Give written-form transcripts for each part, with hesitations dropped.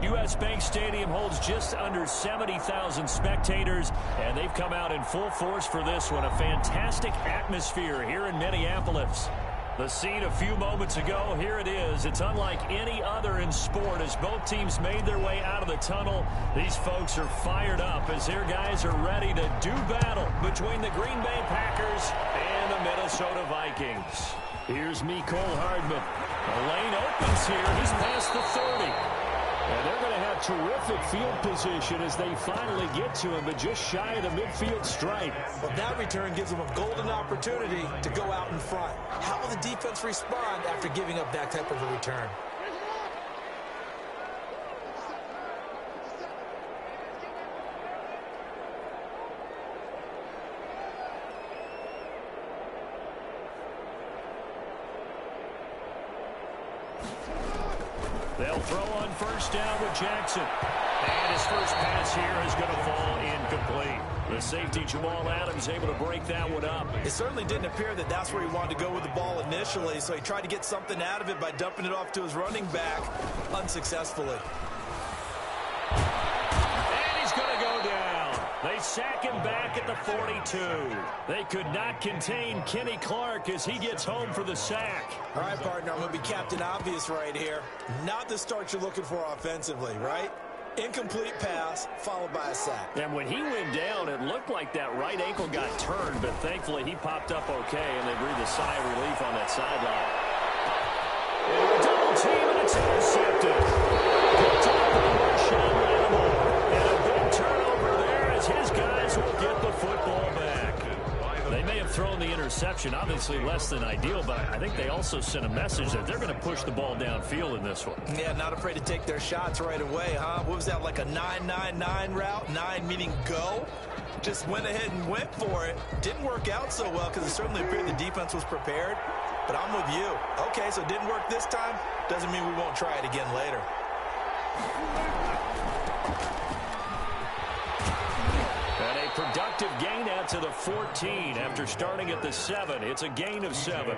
U.S. Bank Stadium holds just under 70,000 spectators, and they've come out in full force for this one. A fantastic atmosphere here in Minneapolis. The scene a few moments ago, here it is. It's unlike any other in sport as both teams made their way out of the tunnel. These folks are fired up as their guys are ready to do battle between the Green Bay Packers and the Minnesota Vikings. Here's Mecole Hardman. The lane opens here. He's past the 30. And they're going to have terrific field position as they finally get to him, but just shy of the midfield stripe. Well, that return gives them a golden opportunity to go out in front. How will the defense respond after giving up that type of a return? They'll throw on first down with Jackson. And his first pass here is going to fall incomplete. The safety, Jamal Adams, able to break that one up. It certainly didn't appear that that's where he wanted to go with the ball initially, so he tried to get something out of it by dumping it off to his running back unsuccessfully. And he's going to go down. They sack him back at the 42. They could not contain Kenny Clark as he gets home for the sack. All right, partner, I'm going to be Captain Obvious right here. Not the start you're looking for offensively, right? Incomplete pass, followed by a sack. And when he went down, it looked like that right ankle got turned, but thankfully he popped up okay, and they breathed a sigh of relief on that sideline. Double team, and it's intercepted. Picked up by Marshawn Lattimore. And a big turnover there as his guys will get the football back. They may have thrown the interception, obviously less than ideal, but I think they also sent a message that they're going to push the ball downfield in this one. Yeah, not afraid to take their shots right away, huh? What was that, like a 9-9-9 route? 9 meaning go? Just went ahead and went for it. Didn't work out so well because it certainly appeared the defense was prepared. But I'm with you. Okay, so it didn't work this time. Doesn't mean we won't try it again later. And a productive gain out to the 14 after starting at the 7. It's a gain of 7.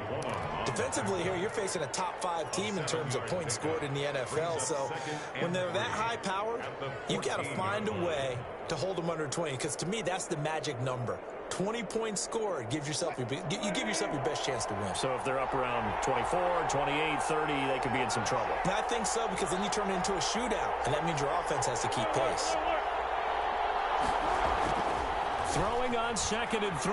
Defensively here, you're facing a top 5 team in terms of points scored in the NFL. So when they're that high powered, you got to find a way to hold them under 20. Because to me, that's the magic number. 20 points scored, you give yourself your best chance to win. So if they're up around 24, 28, 30, they could be in some trouble. And I think so, because then you turn it into a shootout, and that means your offense has to keep pace. Throwing on 2nd and 3.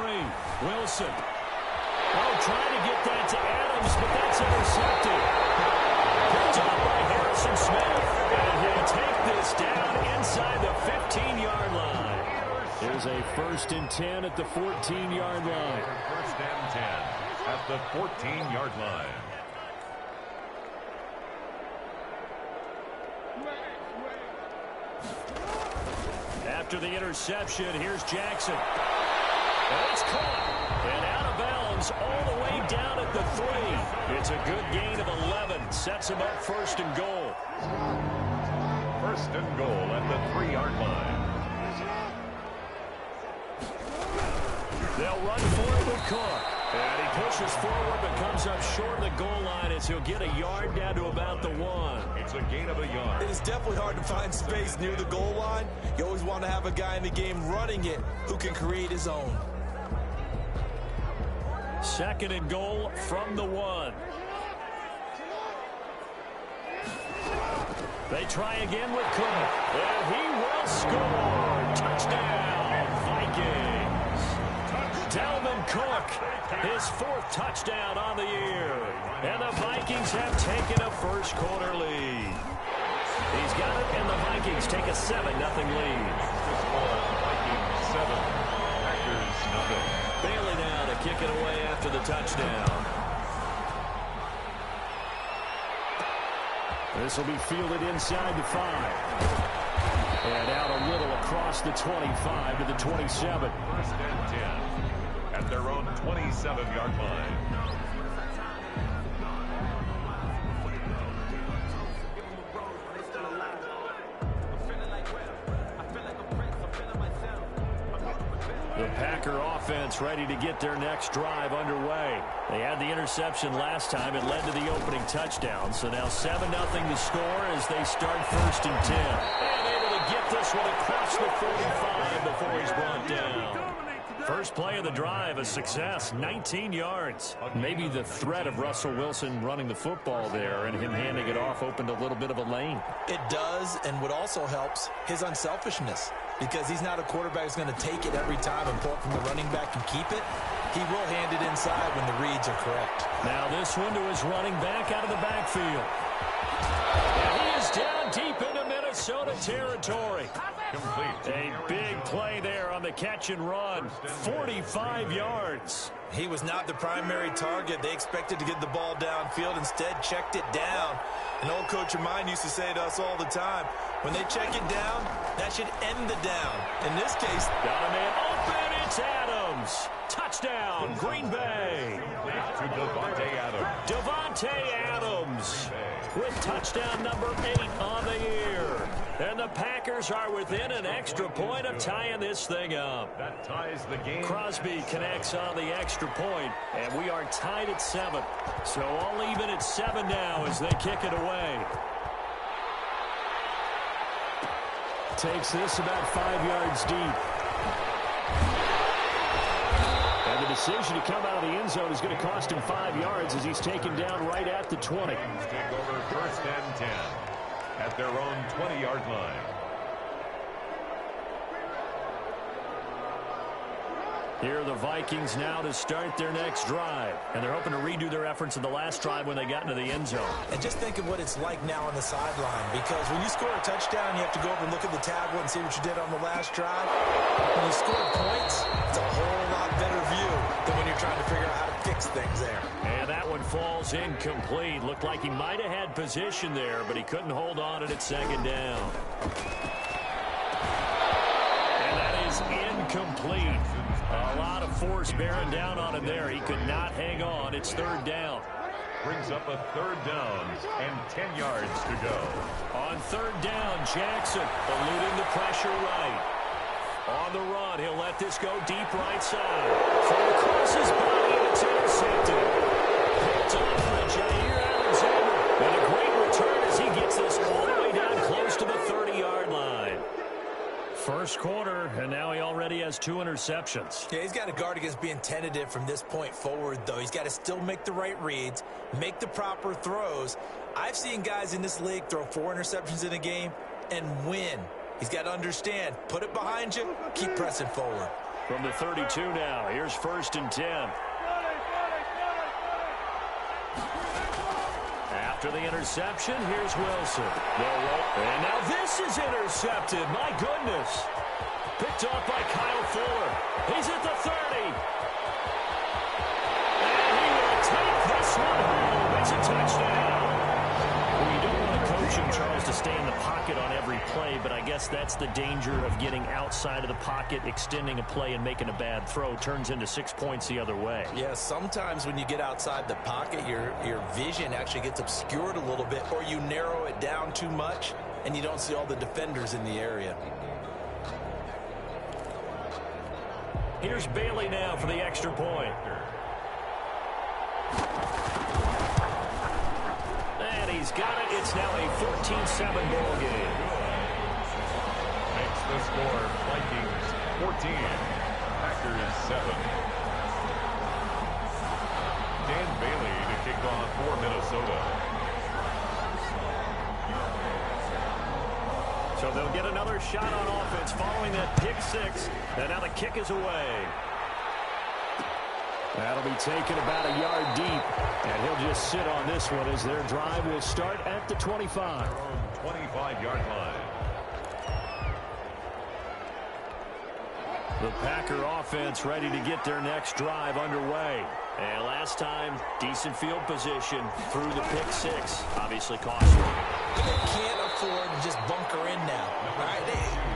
Wilson. Oh, trying to get that to Adams, but that's intercepted. Picked up by Harrison Smith. And he'll take this down inside the 15-yard line. There's a 1st and 10 at the 14-yard line. 1st and 10 at the 14-yard line. After the interception, here's Jackson. And it's caught. And out of bounds all the way down at the 3. It's a good gain of 11. Sets him up 1st and goal. 1st and goal at the 3-yard line. They'll run for it with Cook. And he pushes forward but comes up short of the goal line as he'll get a yard down to about the 1. It's a gain of a yard. It is definitely hard to find space near the goal line. You always want to have a guy in the game running it who can create his own. 2nd and goal from the 1. They try again with Cook. And he will score. Touchdown, Vikings. Dalvin Cook, his 4th touchdown on the year. And the Vikings have taken a first-quarter lead. He's got it, and the Vikings take a 7-0 lead. Vikings 7, Packers 0. Bailey now to kick it away after the touchdown. This will be fielded inside the 5. And out a little across the 25 to the 27. 1st and 10 at their own 27-yard line. The Packer offense ready to get their next drive underway. They had the interception last time. It led to the opening touchdown. So now 7-0 to score as they start 1st and 10. And able to get this one across the 45 before he's brought down. First play of the drive, a success, 19 yards. Maybe the threat of Russell Wilson running the football there and him handing it off opened a little bit of a lane. It does, and what also helps, his unselfishness. Because he's not a quarterback who's going to take it every time and pull it from the running back and keep it. He will hand it inside when the reads are correct. Now this one to his running back out of the backfield. And he is down deep into Minnesota territory. Complete. A big play there on the catch and run. 45 yards. He was not the primary target. They expected to get the ball downfield. Instead, checked it down. An old coach of mine used to say to us all the time, when they check it down, that should end the down. In this case, got a man open. It's Adams. Touchdown, Green Bay. To Davante Adams. Davante Adams with touchdown number 8 on the year. And the Packers are within an extra point of tying this thing up. That ties the game. Crosby connects on the extra point, and we are tied at 7. So all even at 7 now as they kick it away. Takes this about 5 yards deep. And the decision to come out of the end zone is going to cost him 5 yards as he's taken down right at the 20. Take over 1st and 10 at their own 20-yard line. Here are the Vikings now to start their next drive. And they're hoping to redo their efforts in the last drive when they got into the end zone. and just think of what it's like now on the sideline. Because when you score a touchdown, you have to go over and look at the tablet and see what you did on the last drive. When you score points, it's a whole lot better view than when you're trying to figure out how to fix things there. And that one falls incomplete. Looked like he might have had position there, but he couldn't hold on it at 2nd down. And that is incomplete. A lot of force bearing down on him there. He could not hang on. It's 3rd down. Brings up a 3rd down and 10 yards to go. On 3rd down, Jackson eluding the pressure right. On the run, he'll let this go deep right side. Throw across his body, and it's intercepted. Picked off by Jair Alexander. And a great return as he gets this all the way down close to the 30-yard line. First quarter, and now he already has 2 interceptions. Yeah, he's got to guard against being tentative from this point forward, though. He's got to still make the right reads, make the proper throws. I've seen guys in this league throw 4 interceptions in a game and win. He's got to understand, put it behind you, keep pressing forward. From the 32 now, here's 1st and 10. After the interception, here's Wilson. And now this is intercepted. My goodness. Picked off by Kyle Fuller. He's at the 30. And he will take this one home. It's a touchdown. Well, you don't want to coach him, Charles, to stay in the pocket on every play, but I guess that's the danger of getting outside of the pocket, extending a play, and making a bad throw. Turns into 6 points the other way. Yeah, sometimes when you get outside the pocket, your vision actually gets obscured a little bit, or you narrow it down too much, and you don't see all the defenders in the area. Here's Bailey now for the extra point. And he's got it. It's now a 14-7 ball game. Makes the score Vikings 14, Packers 7. Dan Bailey to kick off for Minnesota. So they'll get another shot on offense following that pick 6. And now the kick is away. That'll be taken about a yard deep. And he'll just sit on this one as their drive will start at the 25. 25-yard line. The Packer offense ready to get their next drive underway. And last time, decent field position through the pick 6. Obviously costly. They can't afford to just bunker in now. All right?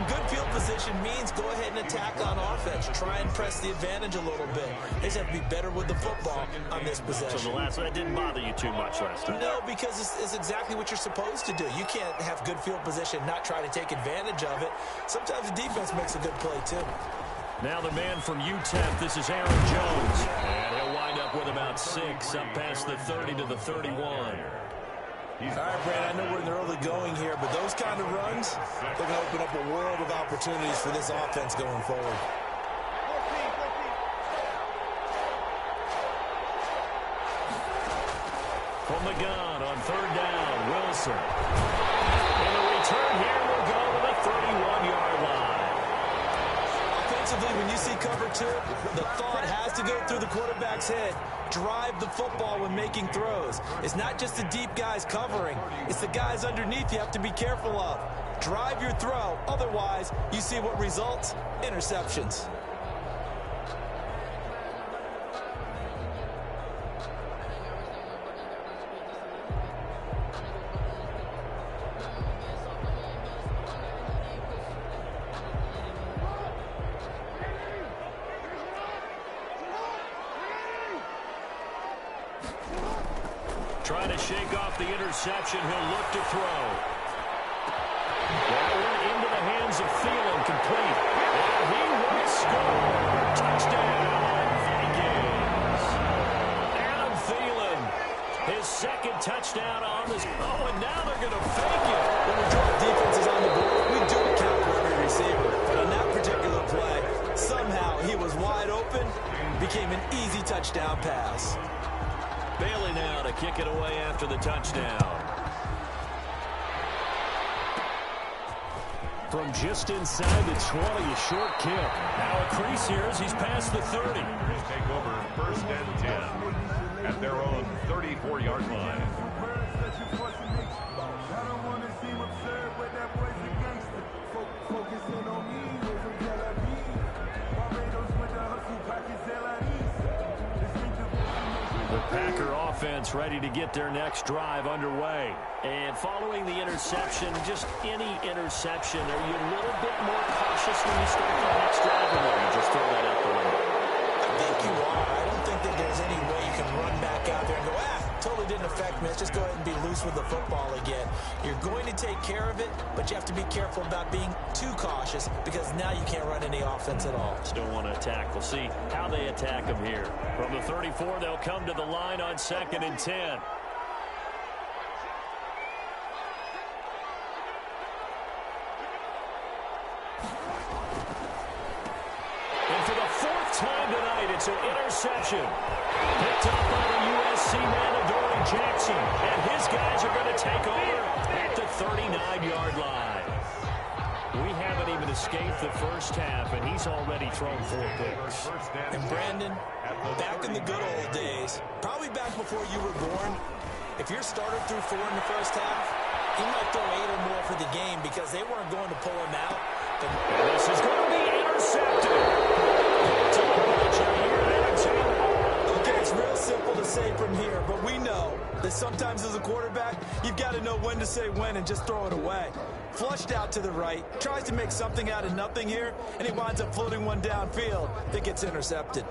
Good field position means go ahead and attack on offense. Try and press the advantage a little bit. They just have to be better with the football on this possession. So that didn't bother you too much last time? No, because it's exactly what you're supposed to do. You can't have good field position, not try to take advantage of it. Sometimes the defense makes a good play, too. Now the man from UTEP, this is Aaron Jones. And he'll wind up with about 6, up past the 30 to the 31. All right, Brad, I know we're in the early going here, but those kind of runs, they're going to open up a world of opportunities for this offense going forward. From the gun on 3rd down, Wilson. And the return here will go to the 31-yard line. Offensively, when you see cover 2, the thought has to go through the quarterback's head. Drive the football when making throws. It's not just the deep guys covering. It's the guys underneath you have to be careful of. Drive your throw. Otherwise, you see what results? Interceptions. Trying to shake off the interception. He'll look to throw. That went into the hands of Thielen, complete. And he will score. Touchdown, Vikings. Adam Thielen, his 2nd touchdown on this. Oh, and now they're going to fake it. When we drop defenses on the board, we do account for every receiver. But on that particular play, somehow he was wide open, became an easy touchdown pass. Bailey now to kick it away after the touchdown. From just inside the 20, a short kick. Now a crease here as he's past the 30. He'll take over 1st and 10 at their own 34-yard line. The Packer offense ready to get their next drive underway. And following the interception, just any interception, are you a little bit more cautious when you start the next drive, or you just throw that out the window? I think you are. I don't think that there's any way you can run back out there and go, totally didn't affect me. Let's just go ahead and be loose with the football again. You're going to take care of it, but you have to be careful about being too cautious because now you can't run any offense at all. Still want to attack. We'll see how they attack them here. From the 34, they'll come to the line on 2nd and 10. And for the 4th time tonight, it's an interception. Picked up by the USC man, Adoree Jackson. And his guys are going to take over at the 39-yard line. We haven't even escaped the first half, and he's already thrown 4 picks. And Brandon, back in the good old days, probably back before you were born, if your starter threw 4 in the first half, he might throw 8 or more for the game because they weren't going to pull him out. And this is going to be intercepted. Okay, it's real simple to say from here, but we know that sometimes as a quarterback, you've got to know when to say when and just throw it away. Flushed out to the right, tries to make something out of nothing here, and he winds up floating one downfield that gets intercepted.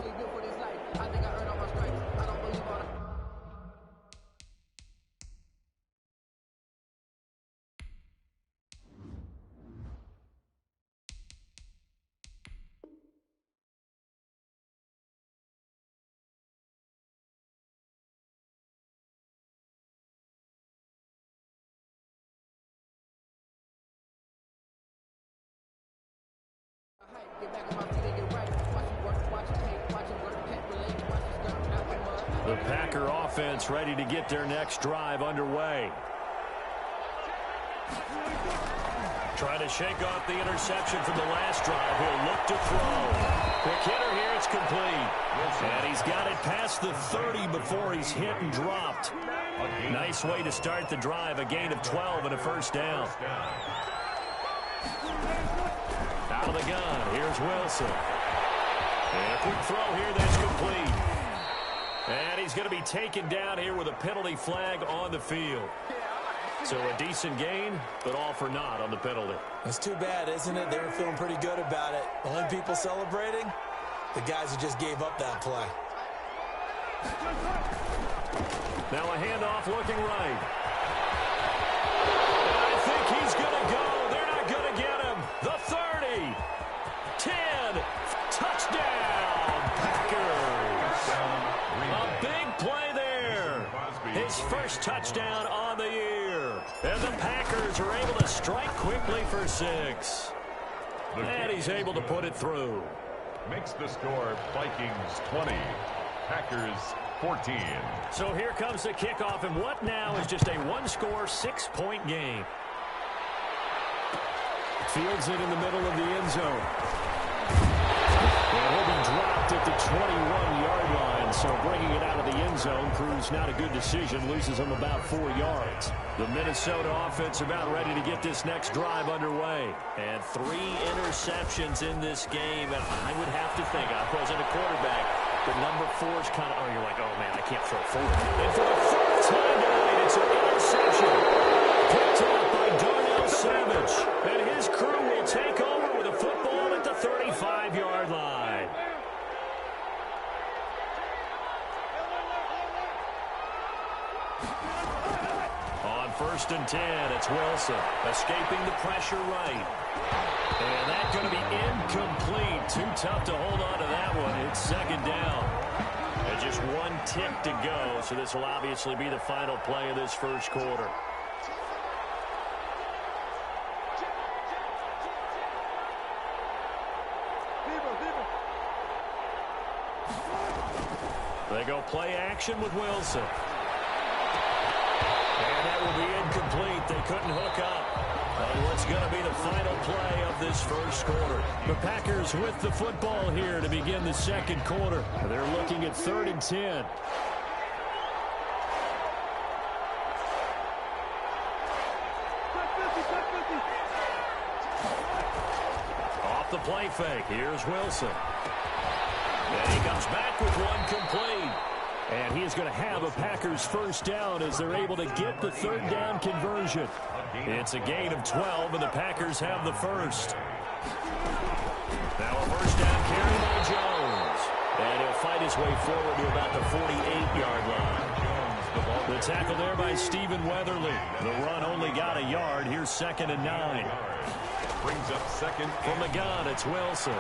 The Packer offense ready to get their next drive underway. Trying to shake off the interception from the last drive. He'll look to throw. Quick hitter here, it's complete. And he's got it past the 30 before he's hit and dropped. Nice way to start the drive. A gain of 12 and a 1st down. Out of the gun, here's Wilson. And a quick throw here that's complete. And he's going to be taken down here with a penalty flag on the field. So a decent gain, but all for naught on the penalty. It's too bad, isn't it? They were feeling pretty good about it. The only people celebrating, the guys who just gave up that play. Now a handoff looking right. And I think he's going to go. They're not going to get him. The 30, 10, his first touchdown on the year. And the Packers are able to strike quickly for 6. And he's able to put it through. Makes the score Vikings 20, Packers 14. So here comes the kickoff, and what now is just a one-score, 6-point game. Fields it in the middle of the end zone. And he'll be dropped at the 21-yard line, so bringing it out of the end zone proves not a good decision, loses him about 4 yards. The Minnesota offense about ready to get this next drive underway. And 3 interceptions in this game, and I would have to think, I wasn't a quarterback, but number 4 is kind of, you're like, oh man, I can't throw forward. And for the 4th time tonight, it's an interception. Picked up by Darnell Savage. And his crew will take over with a football at the 35-yard line. On 1st and 10, it's Wilson escaping the pressure right. And that's going to be incomplete. Too tough to hold on to that one. It's 2nd down. And just 1 tick to go, so this will obviously be the final play of this first quarter. They go play action with Wilson. And that will be incomplete. They couldn't hook up on what's going to be the final play of this first quarter. The Packers with the football here to begin the second quarter. They're looking at 3rd and 10. Off the play fake. Here's Wilson. And he comes back with 1 complete. And he is going to have a Packers first down as they're able to get the 3rd down conversion. It's a gain of 12, and the Packers have the first. Now a first down carry by Jones. And he'll fight his way forward to about the 48-yard line. The tackle there by Stephen Weatherly. The run only got a yard. Here's 2nd and 9. Brings up 2nd. From the gun, it's Wilson.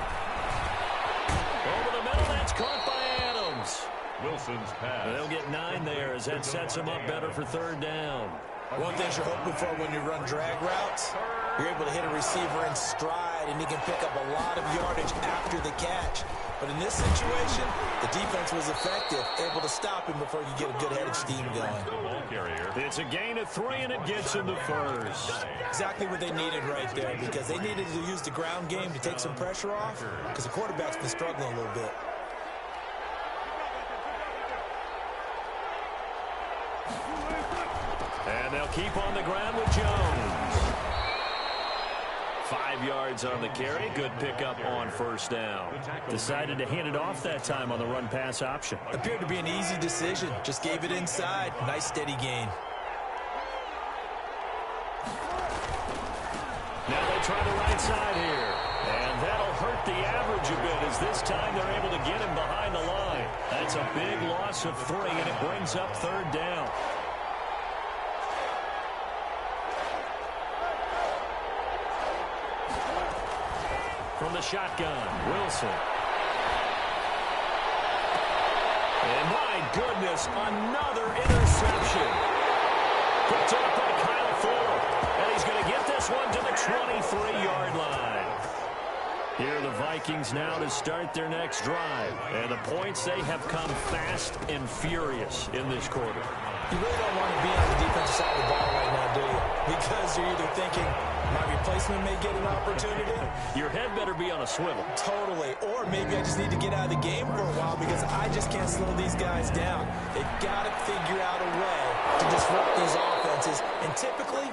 Over the middle, that's caught by Adams. Wilson's pass. They'll get 9 there as that sets him up better for 3rd down. One thing you're hoping for when you run drag routes, you're able to hit a receiver in stride, and he can pick up a lot of yardage after the catch. But in this situation, the defense was effective, able to stop him before you get a good head of steam going. It's a gain of 3, and it gets him to first. Exactly what they needed right there, because they needed to use the ground game to take some pressure off, because the quarterback's been struggling a little bit. And they'll keep on the ground with Jones. 5 yards on the carry. Good pickup on first down. Decided to hand it off that time on the run-pass option. Appeared to be an easy decision. Just gave it inside. Nice steady gain. Now they try the right side here. And that'll hurt the average a bit as this time they're able to get him behind the line. That's a big loss of 3, and it brings up 3rd down. From the shotgun, Wilson. And my goodness, another interception. Picked up by Kyle Fuller. And he's going to get this one to the 23-yard line. Here are the Vikings now to start their next drive. And the points, they have come fast and furious in this quarter. You really don't want to be on the defensive side of the ball right now, do you? Because you're either thinking, my replacement may get an opportunity. Your head better be on a swivel. Totally. Or maybe I just need to get out of the game for a while because I just can't slow these guys down. They've got to figure out a way to disrupt these offenses. And typically,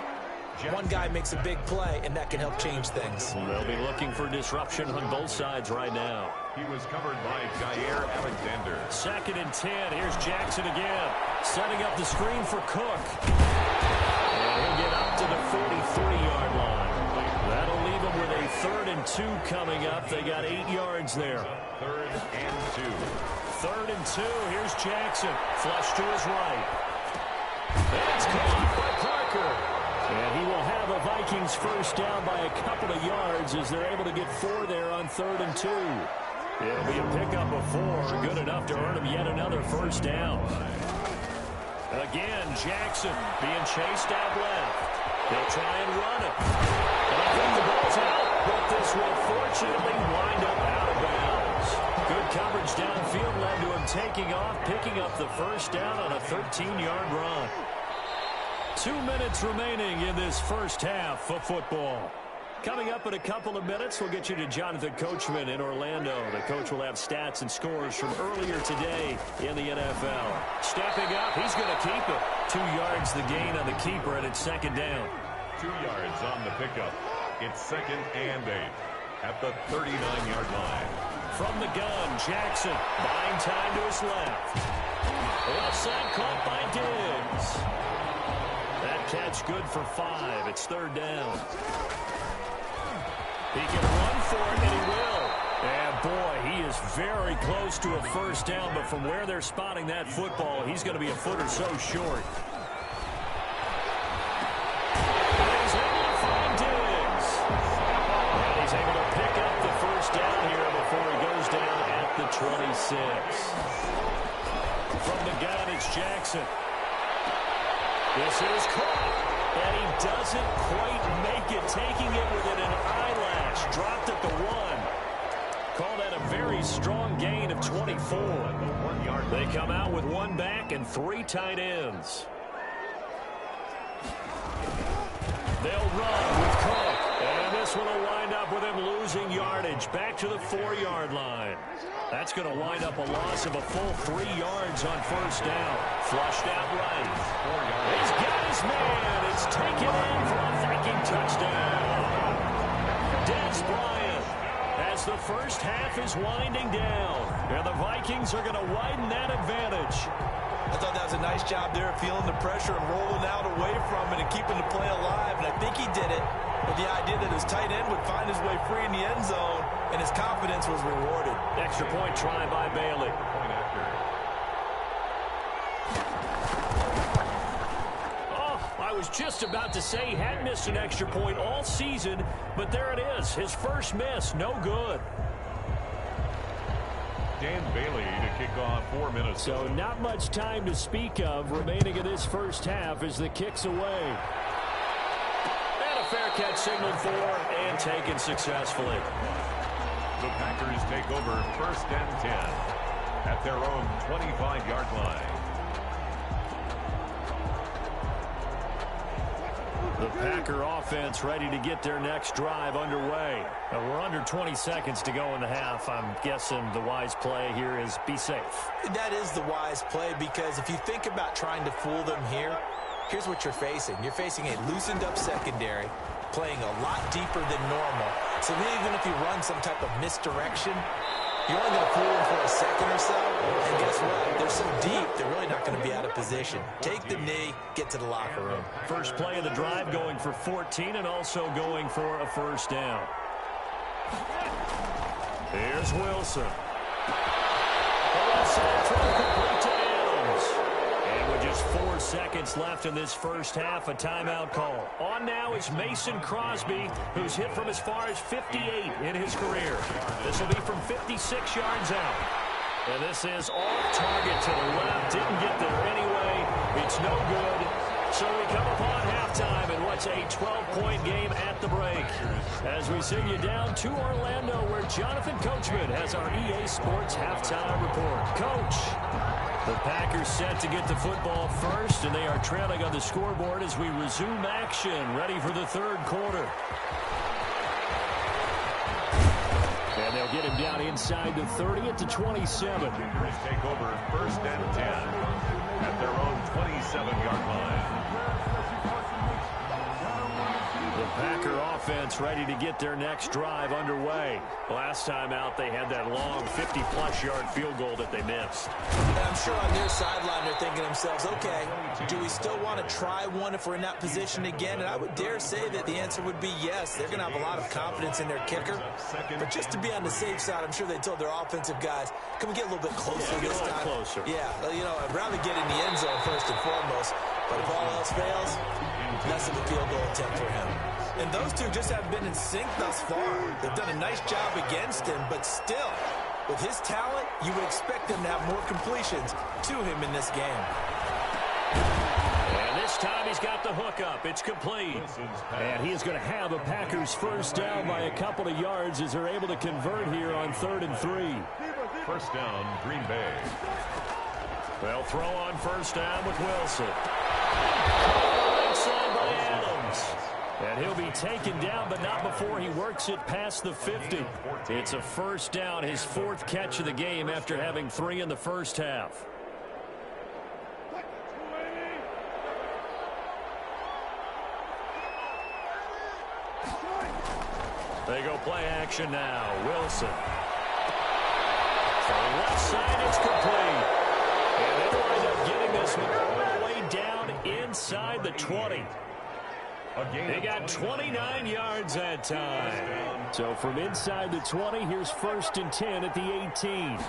one guy makes a big play, and that can help change things. They'll be looking for disruption on both sides right now. He was covered by Jair Alexander. 2nd and 10. Here's Jackson again. Setting up the screen for Cook. And he'll get up to the 43-yard line. That'll leave him with a 3rd and 2 coming up. They got 8 yards there. 3rd and 2. 3rd and 2. Here's Jackson. Flush to his right. That's caught by Parker. And he will have a Vikings first down by a couple of yards as they're able to get 4 there on 3rd and 2. It'll be a pickup of 4, good enough to earn him yet another first down. Again, Jackson being chased out left. They'll try and run it. And I think the ball's out, but this will fortunately wind up out of bounds. Good coverage downfield led to him taking off, picking up the first down on a 13-yard run. 2 minutes remaining in this first half of football. Coming up in a couple of minutes, we'll get you to Jonathan Coachman in Orlando. The coach will have stats and scores from earlier today in the NFL. Stepping up, he's going to keep it. 2 yards the gain on the keeper, and it's second down. 2 yards on the pickup. It's 2nd and 8 at the 39-yard line. From the gun, Jackson buying time to his left. Left side caught by Diggs. That catch good for 5. It's third down. He can run for it, and he will. And, boy, he is very close to a first down, but from where they're spotting that football, he's going to be a foot or so short. And he's able to find Diggs. And he's able to pick up the first down here before he goes down at the 26. From the gun, it's Jackson. This is caught. And he doesn't quite make it, taking it within an eyelash. Dropped at the 1. Call that a very strong gain of 24. They come out with 1 back and 3 tight ends. They'll run with Cook. And this one will wind up with him losing yardage. Back to the 4-yard line. That's going to wind up a loss of a full 3 yards on first down. Flushed out right. He's got his man. It's taken in for a Viking touchdown. Dez Bryant, as the first half is winding down. And the Vikings are going to widen that advantage. I thought that was a nice job there, feeling the pressure and rolling out away from it and keeping the play alive. And I think he did it with the idea that his tight end would find his way free in the end zone, and his confidence was rewarded. Extra point try by Bailey. I was just about to say he hadn't missed an extra point all season, but there it is. His first miss, no good. Dan Bailey to kick off 4 minutes. So not much time to speak of remaining in this first half as the kick's away. And a fair catch signaled for and taken successfully. The Packers take over 1st and 10 at their own 25-yard line. The Packer offense ready to get their next drive underway. We're under 20 seconds to go in the half. I'm guessing the wise play here is be safe. That is the wise play, because if you think about trying to fool them here, here's what you're facing. You're facing a loosened up secondary, playing a lot deeper than normal. So even if you run some type of misdirection, you're only going to fool them for a second or so. And guess what? They're so deep, they're really not going to be out of position. Take the knee, get to the locker room. First play of the drive going for 14 and also going for a first down. Here's Wilson. Complete to Adams. And with just 4 seconds left in this first half, a timeout call. On now is Mason Crosby, who's hit from as far as 58 in his career. This will be from 56 yards out. And this is off target to the left. Didn't get there anyway. It's no good. So we come upon halftime in what's a 12-point game at the break. As we send you down to Orlando, where Jonathan Coachman has our EA Sports halftime report. Coach, the Packers set to get the football first, and they are trailing on the scoreboard as we resume action, ready for the third quarter. And they'll get him down inside the 30 at the 27. Packers take over 1st and 10 at their own 27-yard line. The Packer offense ready to get their next drive underway. Last time out, they had that long 50-plus yard field goal that they missed. And I'm sure on their sideline they're thinking to themselves, okay, do we still want to try one if we're in that position again? And I would dare say that the answer would be yes. They're going to have a lot of confidence in their kicker. But just to be on the safe side, I'm sure they told their offensive guys, can we get a little bit closer this time? Closer. Yeah, you know, I'd rather get in the end zone first and foremost. But if all else fails, less of a field goal attempt for him. And those two just haven't been in sync thus far. They've done a nice job against him, but still, with his talent, you would expect him to have more completions to him in this game. got the hook up. It's complete. And he is going to have a Packers first down by a couple of yards as they're able to convert here on 3rd and 3. First down, Green Bay. They'll throw on first down with Wilson. Inside by Adams. And he'll be taken down, but not before he works it past the 50. It's a first down, his 4th catch of the game after having 3 in the first half. They go play action now. Wilson. For the left side, it's complete. And they wind up getting this one all the way down inside the 20. They got 29 yards that time. So from inside the 20, here's 1st and 10 at the 18.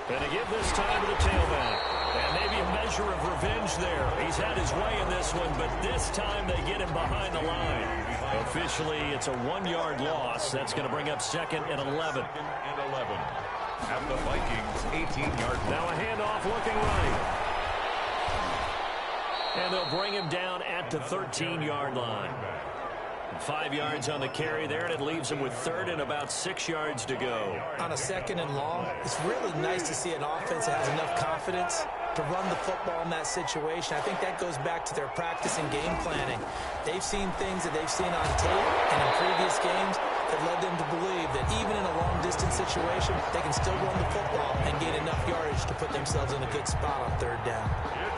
And to give this time to the tailback. And maybe a measure of revenge there. He's had his way in this one, but this time they get him behind the line. Officially, it's a 1-yard loss. That's going to bring up 2nd and 11. At the Vikings' 18-yard line. Now a handoff looking right. And they'll bring him down at the 13-yard line. 5 yards on the carry there, and it leaves him with 3rd and about 6 yards to go. On a 2nd and long, it's really nice to see an offense that has enough confidence to run the football in that situation. I think that goes back to their practice and game planning. They've seen things that they've seen on tape and in previous games that led them to believe that even in a long-distance situation, they can still run the football and gain enough yardage to put themselves in a good spot on 3rd down.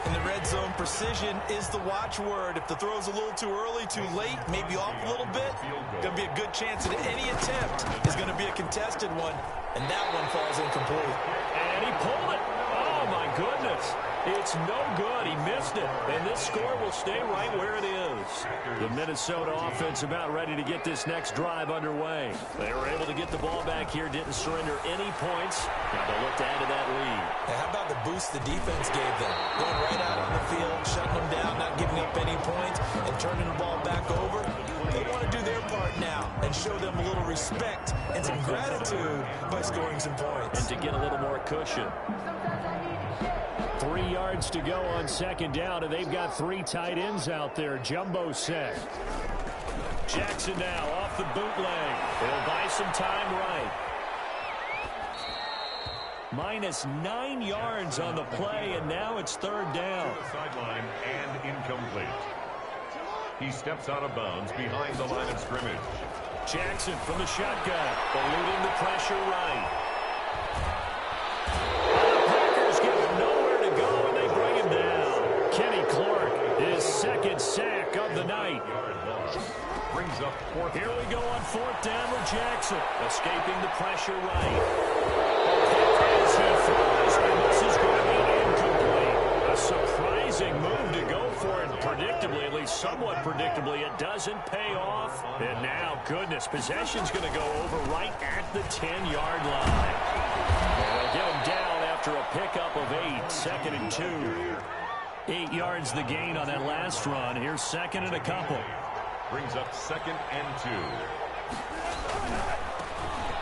In the red zone, precision is the watchword. If the throw's a little too early, too late, maybe off a little bit, going to be a good chance that any attempt is going to be a contested one, and that one falls incomplete. And he pulled it. Oh, my goodness. It's no good. He missed it. And this score will stay right where it is. The Minnesota offense about ready to get this next drive underway. They were able to get the ball back here, didn't surrender any points. Now they'll look to add to that lead. And how about the boost the defense gave them? Going right out on the field, shutting them down, not giving up any points, and turning the ball back over. They want to do their part now and show them a little respect and some gratitude by scoring some points. And to get a little more cushion. 3 yards to go on 2nd down, and they've got 3 tight ends out there. Jumbo set. Jackson now off the bootleg. They'll buy some time right. -9 yards on the play, and now it's 3rd down. Sideline and incomplete. He steps out of bounds behind the line of scrimmage. Jackson from the shotgun, eluding the pressure right. The Packers give him nowhere to go, and they bring him down. Kenny Clark, his 2nd sack of the night. Brings up 4th. Here we go on 4th down with Jackson, escaping the pressure right. As he throws, and this is going to be incomplete. A surprising move to go for it, predictably, at least somewhat predictably. It doesn't pay off. And now, goodness, possession's going to go over right at the 10-yard line. And they'll get him down after a pickup of 8, 2nd and 2. 8 yards the gain on that last run. Here's 2nd and a couple. Brings up 2nd and 2.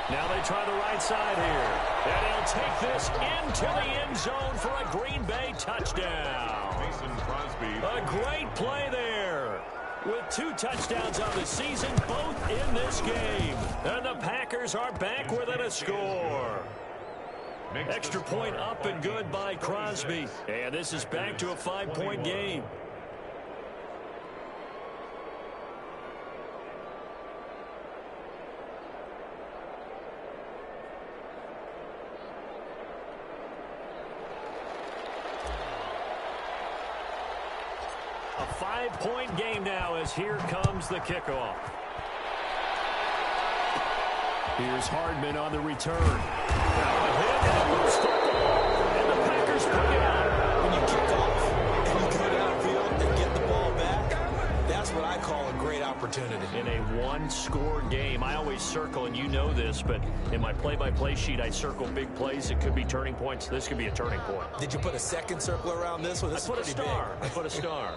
Now they try the right side here. And he'll take this into the end zone for a Green Bay touchdown. Mason Crosby. A great play there. With 2 touchdowns on the season, both in this game. And the Packers are back within a score. Extra point up and good by Crosby. And this is back to a 5-point game. A 5-point game now as here comes the kickoff. Here's Hardman on the return. Now a hit and a loose football. And the Packers pick it up. When you kick off and you go downfield and get the ball back, that's what I call a great opportunity. In a one-score game, I always circle, and you know this, but in my play-by-play sheet, I circle big plays. It could be turning points. This could be a turning point. Did you put a second circle around this one? This I put a is pretty star. big. I put a star.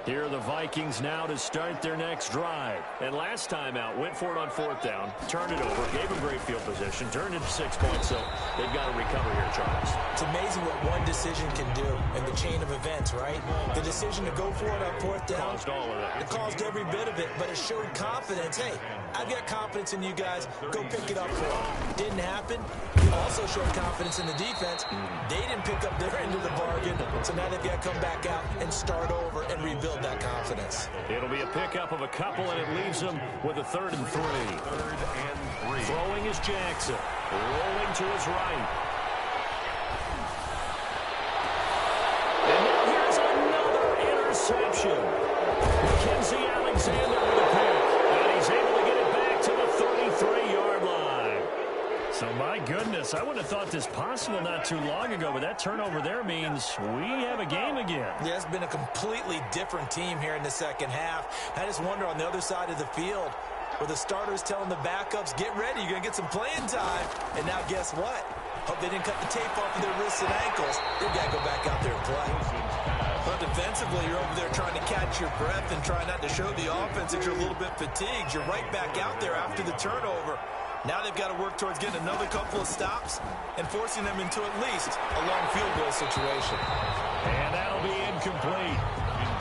Here are the Vikings now to start their next drive. And last time out, went for it on 4th down, turned it over, gave them great field position, turned it to 6 points, so they've got to recover here, Charles. It's amazing what one decision can do in the chain of events, right? The decision to go for it on 4th down. Caused all of that. It caused every bit of it, but it showed confidence. Hey, I've got confidence in you guys. Go pick it up for them. Didn't happen. It also showed confidence in the defense. They didn't pick up their end of the bargain, so now they've got to come back out and start over and rebuild that confidence. It'll be a pickup of a couple, and it leaves them with a 3rd and 3. 3rd and 3. Throwing is Jackson. Rolling to his right. And now here's another interception. Mackenzie Alexander with a pick. And he's able to get it back to the 33-yard line. So, my goodness, I wouldn't have thought this possible not too long ago, but that turnover there means we have a game again. Yeah, it's been a completely different team here in the second half. I just wonder on the other side of the field, where the starters telling the backups, get ready, you're going to get some playing time. And now guess what? Hope they didn't cut the tape off of their wrists and ankles. They've got to go back out there and play. But defensively, you're over there trying to catch your breath and try not to show the offense that you're a little bit fatigued. You're right back out there after the turnover. Now they've got to work towards getting another couple of stops and forcing them into at least a long field goal situation. And that'll be incomplete.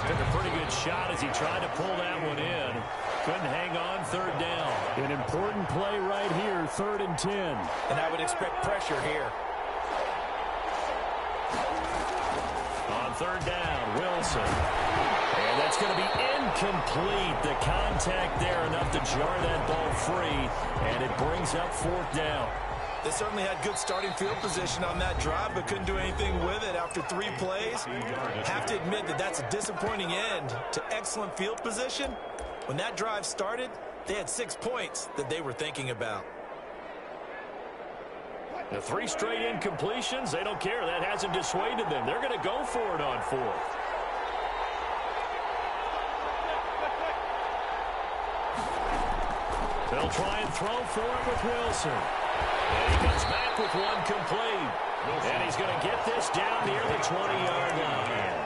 Took a pretty good shot as he tried to pull that one in. Couldn't hang on 3rd down. An important play right here, 3rd and 10. And I would expect pressure here. On 3rd down, Wilson. And that's going to be incomplete. The contact there enough to jar that ball free. And it brings up 4th down. They certainly had good starting field position on that drive, but couldn't do anything with it after 3 plays. Have to admit that that's a disappointing end to excellent field position. When that drive started, they had 6 points that they were thinking about. The 3 straight incompletions, they don't care. That hasn't dissuaded them. They're going to go for it on 4th. They'll try and throw for it with Wilson. And he comes back with one complete. And he's going to get this down near the 20-yard line.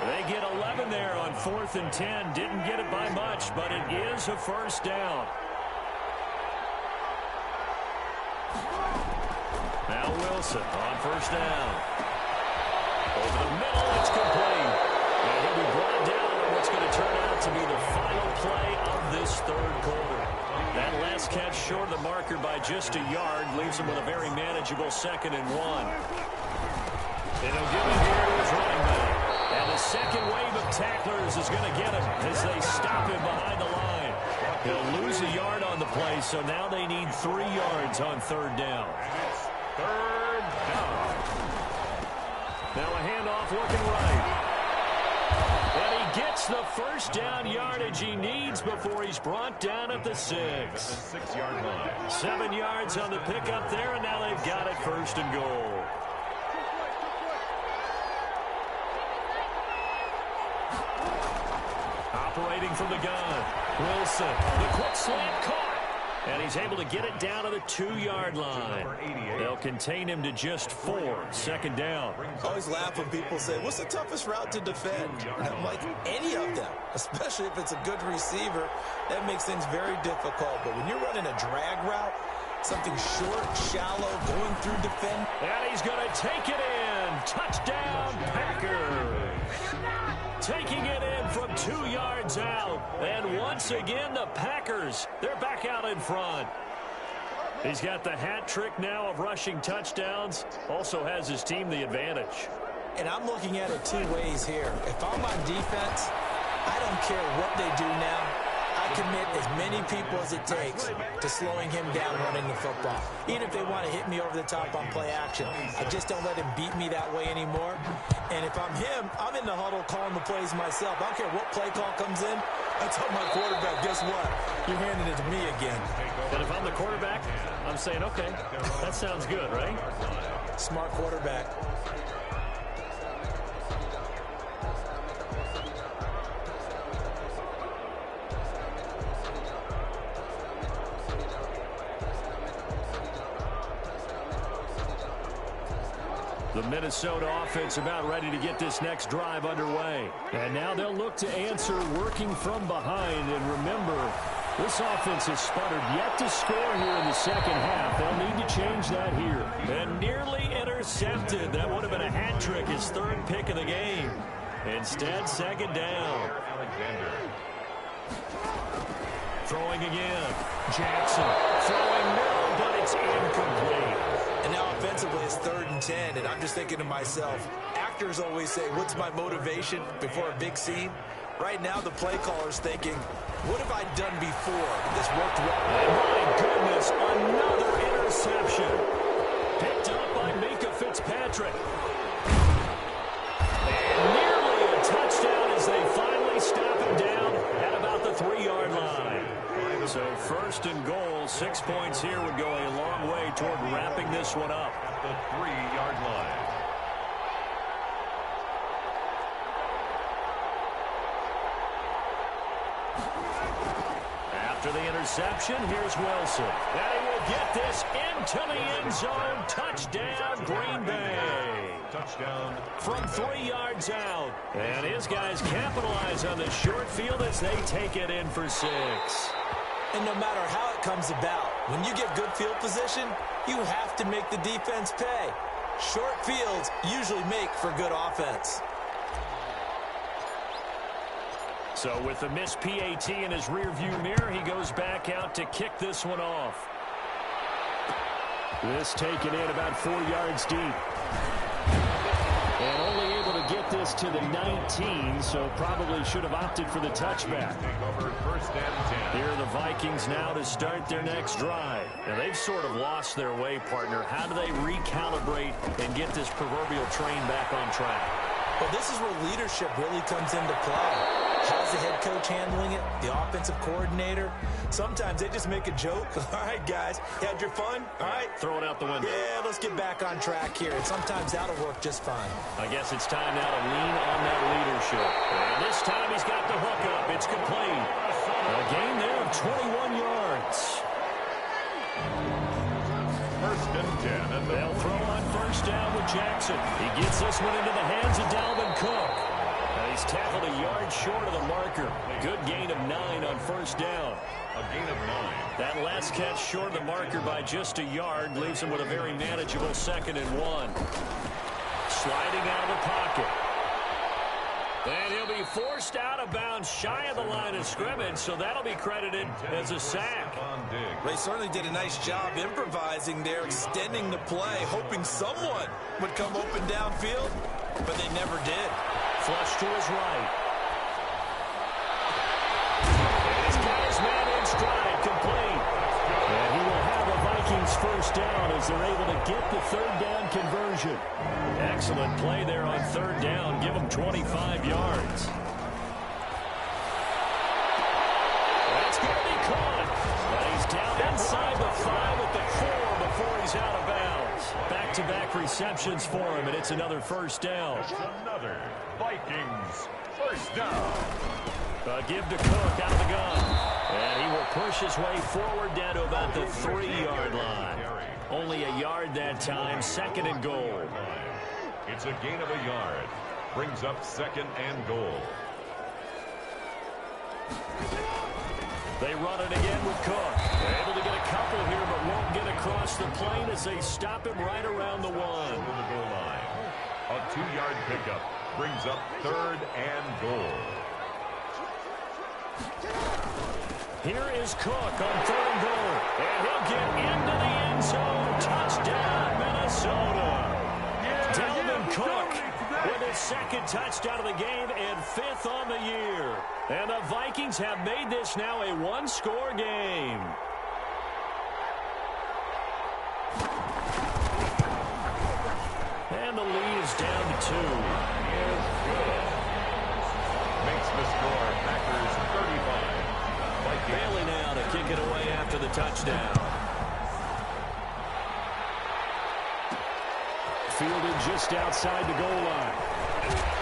They get 11 there on 4th and 10. Didn't get it by much, but it is a 1st down. Now Wilson on 1st down. Over the middle, it's complete. And he'll be brought down on what's going to turn out to be the final play of this 3rd quarter. That last catch short of the marker by just a yard leaves him with a very manageable 2nd and 1. And he'll give it here to his running back. And the second wave of tacklers is going to get him as they stop him behind the line. He'll lose a yard on the play, so now they need 3 yards on 3rd down. 3rd down. Now a handoff looking right. And he gets the 1st down yardage he needs before he's brought down at the 6. The 6-yard line. 7 yards on the pickup there, and now they've got it 1st and goal. Operating from the gun, Wilson, the quick slant caught. And he's able to get it down to the 2-yard line. They'll contain him to just 4, 2nd down. I always laugh when people say, what's the toughest route to defend? And I'm like, any of them, especially if it's a good receiver. That makes things very difficult. But when you're running a drag route, something short, shallow, going through defend. And he's going to take it in. Touchdown, Packers. Taking it in from 2 yards out. And once again, the Packers, they're back out in front. He's got the hat trick now of rushing touchdowns. Also has his team the advantage. And I'm looking at it 2 ways here. If I'm on defense, I don't care what they do now. I commit as many people as it takes to slowing him down running the football. Even if they want to hit me over the top on play action, I just don't let him beat me that way anymore. And if I'm him, I'm in the huddle calling the plays myself. I don't care what play call comes in. I tell my quarterback, guess what? You're handing it to me again. And if I'm the quarterback, I'm saying, okay, that sounds good, right? Smart quarterback. The Minnesota offense about ready to get this next drive underway. And now they'll look to answer working from behind. And remember, this offense has sputtered yet to score here in the second half. They'll need to change that here. And nearly intercepted. That would have been a hat trick, his third pick of the game. Instead, second down. Alexander. Throwing again. Jackson throwing no, but it's incomplete. And now offensively it's 3rd and 10, and I'm just thinking to myself, actors always say, what's my motivation before a big scene? Right now the play caller's thinking, what have I done before? This worked well. And my goodness, another interception. Picked up by Minkah Fitzpatrick. And nearly a touchdown as they finally stop him down at about the 3-yard line. So 1st and goal, 6 points here would go a long way toward wrapping this one up. At the 3-yard line. After the interception, here's Wilson. And he will get this into the end zone. Touchdown, Green Bay. Touchdown. From 3 yards out. And his guys capitalize on the short field as they take it in for 6. And no matter how it comes about, when you get good field position, you have to make the defense pay. Short fields usually make for good offense. So with the missed PAT in his rearview mirror, he goes back out to kick this one off. This taken in about 4 yards deep. And only able to get this to the 19, so probably should have opted for the touchback. Take over 1st and 10. Here are the Vikings now to start their next drive. And they've sort of lost their way, partner. How do they recalibrate and get this proverbial train back on track? Well, this is where leadership really comes into play. How's the head coach handling it? The offensive coordinator? Sometimes they just make a joke. All right, guys, you had your fun? All right. Throw it out the window. Yeah, let's get back on track here. And sometimes that'll work just fine. I guess it's time now to lean on that leadership. And this time he's got the hook up. It's complete. A gain there of 21 yards. 1st and 10. And They'll throw on 1st down with Jackson. He gets this one into the hands of Dalvin Cook. He's tackled a yard short of the marker. Good gain of 9 on 1st down. a gain of 9. That last catch short of the marker by just a yard leaves him with a very manageable 2nd and 1. Sliding out of the pocket. And he'll be forced out of bounds shy of the line of scrimmage, so that'll be credited as a sack. They certainly did a nice job improvising there, extending the play, hoping someone would come open downfield, but they never did. Flush to his right. And he's got his man in stride, complete. And he will have a Vikings 1st down as they're able to get the 3rd down conversion. Excellent play there on 3rd down. Give him 25 yards. That's going to be caught. But he's down inside the 5 at the 4 before he's out of bounds. Back-to-back receptions for him, and it's another 1st down. Another Vikings 1st down. Give to Cook out of the gun. And he will push his way forward down to about the 3-yard line. Only a yard that time, 2nd and goal. It's a gain of a yard. Brings up 2nd and goal. They run it again with Cook. They're able to get a couple here, but won't get across the plane as they stop him right around the 1. Over the goal line. A 2-yard pickup. Brings up 3rd and goal. Here is Cook on 3rd and goal. And he'll get into the end zone. Touchdown, Minnesota. Dalvin Cook with his 2nd touchdown of the game and 5th on the year. And the Vikings have made this now a 1-score game. And the lead is down to 2. Is good. Makes the score Packers 35. Bailey now to kick it away after the touchdown. Fielded just outside the goal line.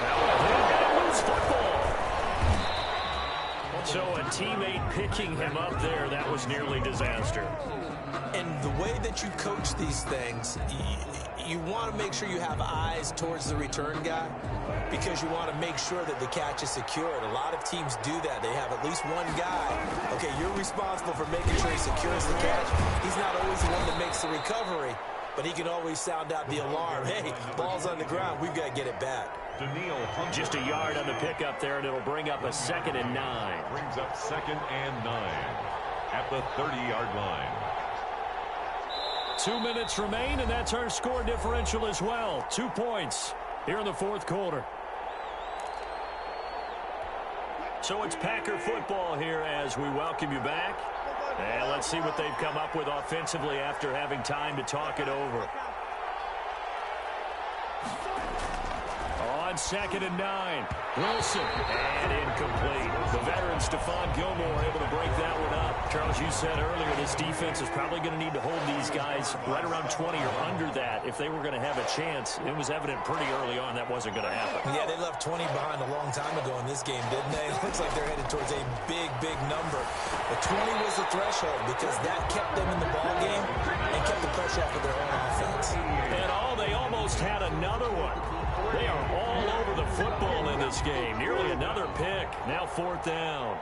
Now loose football. So a teammate picking him up there, that was nearly disaster. And the way that you coach these things, you want to make sure you have eyes towards the return guy because you want to make sure that the catch is secured. A lot of teams do that. They have at least one guy. Okay, you're responsible for making sure he secures the catch. He's not always the one that makes the recovery, but he can always sound out the alarm. Hey, ball's on the ground. We've got to get it back. Just a yard on the pickup there, and it'll bring up a 2nd and 9. Brings up 2nd and 9 at the 30-yard line. 2 minutes remain, and that's our score differential as well. 2 points here in the fourth quarter. So it's Packer football here as we welcome you back. And let's see what they've come up with offensively after having time to talk it over. On 2nd and 9, Wilson, and incomplete. The veteran Stephon Gilmore able to break that one up. Charles, you said earlier this defense is probably going to need to hold these guys right around 20 or under that if they were going to have a chance. It was evident pretty early on that wasn't going to happen. Yeah, they left 20 behind a long time ago in this game, didn't they? It looks like they're headed towards a big, big number. But 20 was the threshold because that kept them in the ball game and kept the pressure off of their own offense. And they almost had another one. They are all over the football in this game. Nearly another pick. Now 4th down.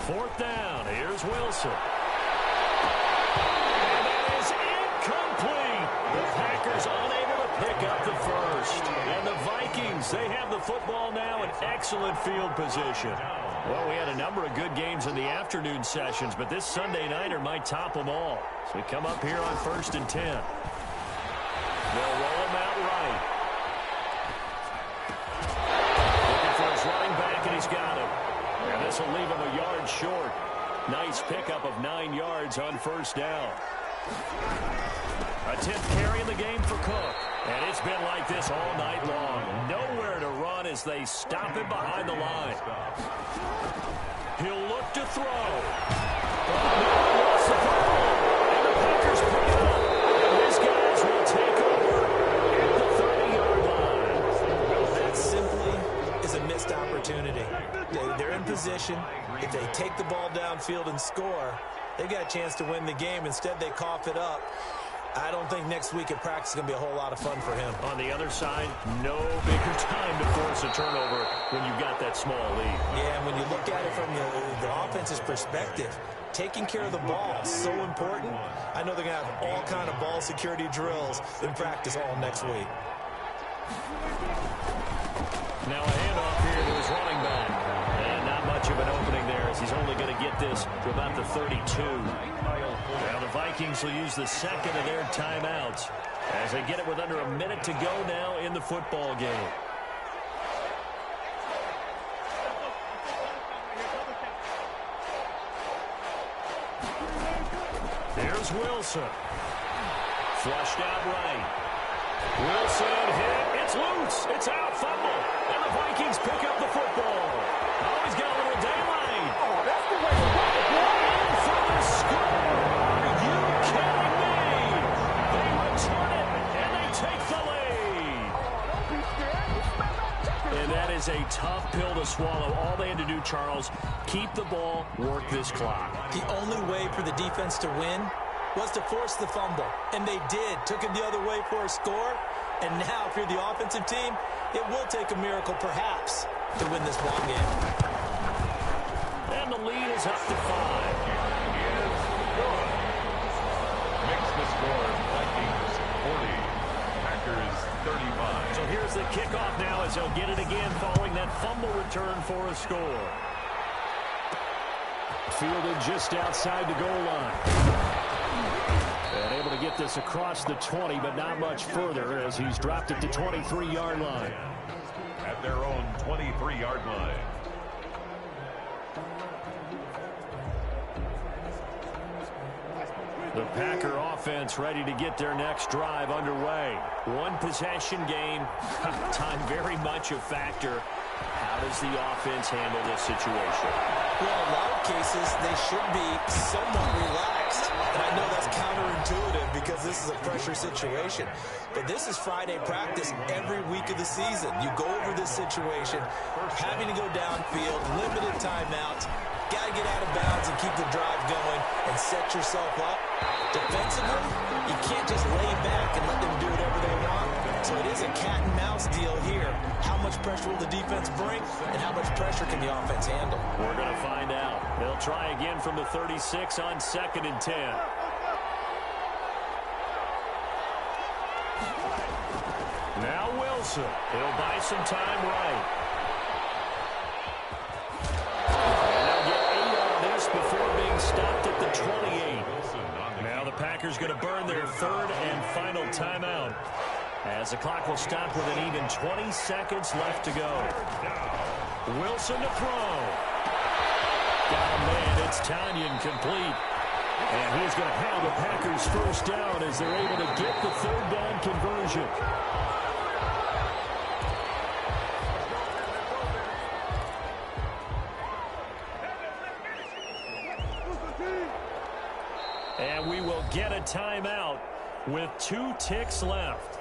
Fourth down. Here's Wilson. And that is incomplete. The Packers unable to pick up the first. And the Vikings, they have the football now in excellent field position. Well, we had a number of good games in the afternoon sessions, but this Sunday nighter might top them all. So we come up here on 1st and 10. They'll roll him out right. Looking for his running back, and he's got him. And this will leave him a yard short. Nice pickup of 9 yards on 1st down. A 10th carry in the game for Cook. And it's been like this all night long. Nowhere to run as they stop him behind the line. He'll look to throw. Lost the ball. And the Packers pick it up. And his guys will take over at the 30-yard line. That simply is a missed opportunity. They're in position. If they take the ball downfield and score, they've got a chance to win the game. Instead, they cough it up. I don't think next week at practice is going to be a whole lot of fun for him. On the other side, no bigger time to force a turnover when you've got that small lead. Yeah, and when you look at it from the offense's perspective, taking care of the ball is so important. I know they're going to have all kind of ball security drills in practice all next week. Now a handoff here to his running back. And not much of an opening there as he's only going to get this to about the 32. Now the Vikings will use the 2nd of their timeouts as they get it with under a minute to go now in the football game. Here's Wilson. Flushed out right. Wilson hit. It's loose. It's out. Fumble. And the Vikings pick up the football. Oh, he's got a little daylight. Oh, that's the way to run it. And for the score. Are you kidding me? They return it, and they take the lead. Don't be scared. And that is a tough pill to swallow. All they had to do, Charles, keep the ball, work this clock. The only way for the defense to win was to force the fumble, and they did. Took it the other way for a score, and now if you're the offensive team, it will take a miracle, perhaps, to win this ball game. And the lead is up to 5. Makes the score Vikings 40, Packers 35. So here's the kickoff now as they'll get it again following that fumble return for a score. Fielded just outside the goal line. And able to get this across the 20, but not much further as he's dropped it to 23-yard line. At their own 23-yard line. The Packer offense ready to get their next drive underway. One possession game. Time very much a factor. How does the offense handle this situation? Well, in a lot of cases, they should be somewhat relaxed. And I know that's counterintuitive because this is a pressure situation. But this is Friday practice every week of the season. You go over this situation, having to go downfield, limited timeouts, got to get out of bounds and keep the drive going and and set yourself up. Defensively, you can't just lay back and let them do whatever they want. So it is a cat and mouse deal here. How much pressure will the defense bring, and how much pressure can the offense handle? We're going to find out. They'll try again from the 36 on 2nd and 10. Now Wilson. He'll buy some time right. And they'll get 8 on this before being stopped at the 28. Now the Packers going to burn their 3rd and final timeout, as the clock will stop with an even 20 seconds left to go. Wilson to throw. Got a man. It's Tonyan complete. And he's going to have the Packers first down as they're able to get the 3rd down conversion. And we will get a timeout with 2 ticks left.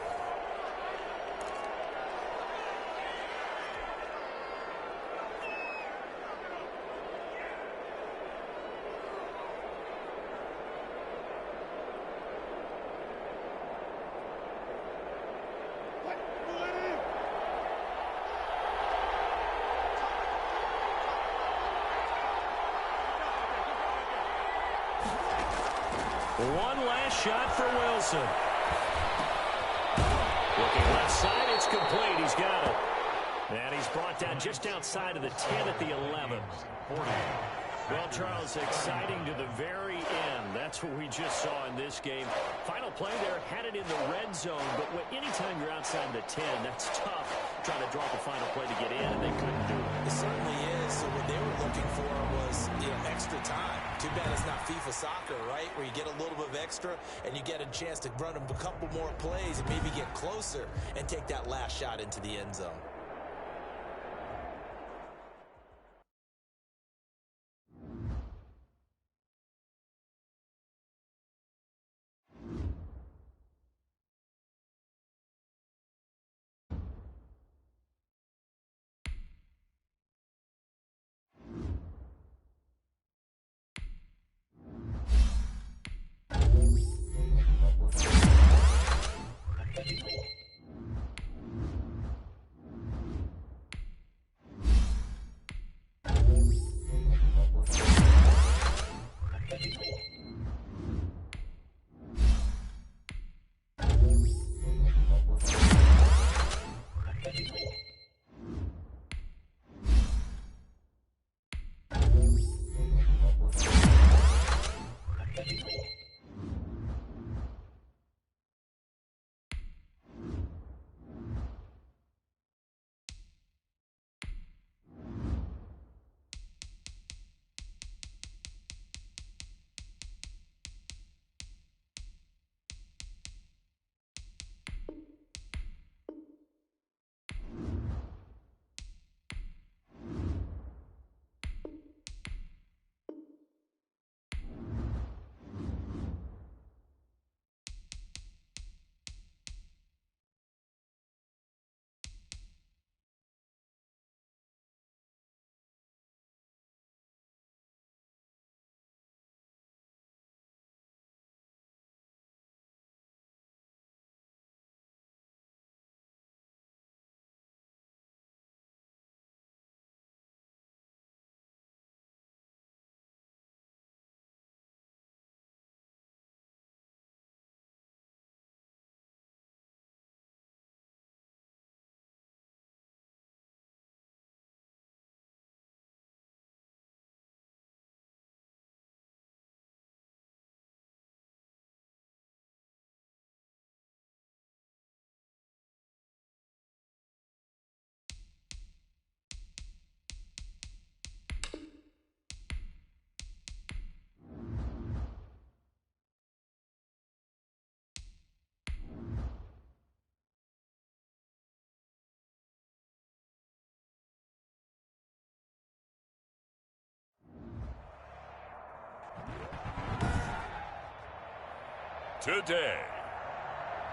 One last shot for Wilson. Looking left side, it's complete. He's got it. And he's brought down just outside of the 10 at the 11. Well, Charles, exciting to the very end. That's what we just saw in this game. Final play there, had it in the red zone, but anytime you're outside the 10, that's tough trying to draw the final play to get in, and they couldn't do it. It certainly is. So what they were looking for was, extra time. Too bad it's not FIFA soccer, right, where you get a little bit of extra and you get a chance to run a couple more plays and maybe get closer and take that last shot into the end zone. Today